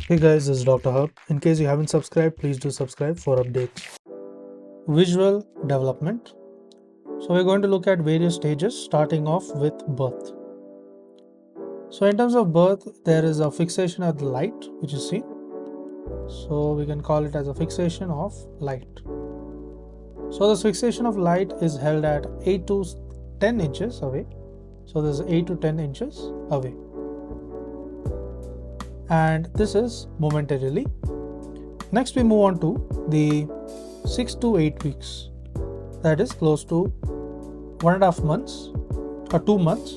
Hey guys, this is Dr. Hub. In case you haven't subscribed, please do subscribe for updates. Visual development. So we're going to look at various stages starting off with birth. So in terms of birth, there is a fixation of the light, which you see. So we can call it as a fixation of light. So this fixation of light is held at 8 to 10 inches away. So this is 8 to 10 inches away. And this is momentarily. Next we move on to the 6 to 8 weeks, that is close to 1.5 months or 2 months,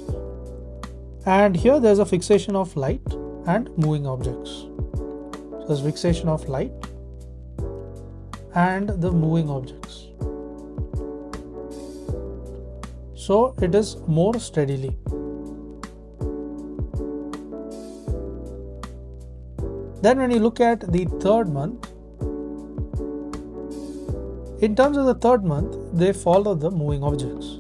and here there's a fixation of light and moving objects. So there's fixation of light and the moving objects, so it is more steadily. Then when you look at the third month, in terms of the third month, they follow the moving objects.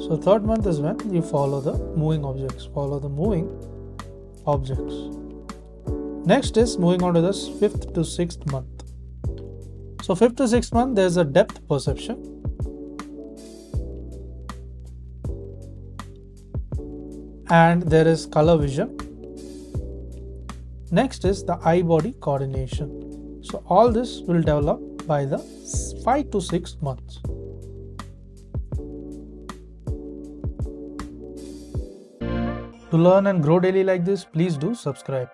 So third month is when you follow the moving objects, Next is moving on to the 5th to 6th month. So 5th to 6th month, there's a depth perception. And there is color vision. Next is the eye-body coordination. So all this will develop by the 5 to 6 months. To learn and grow daily like this, please do subscribe.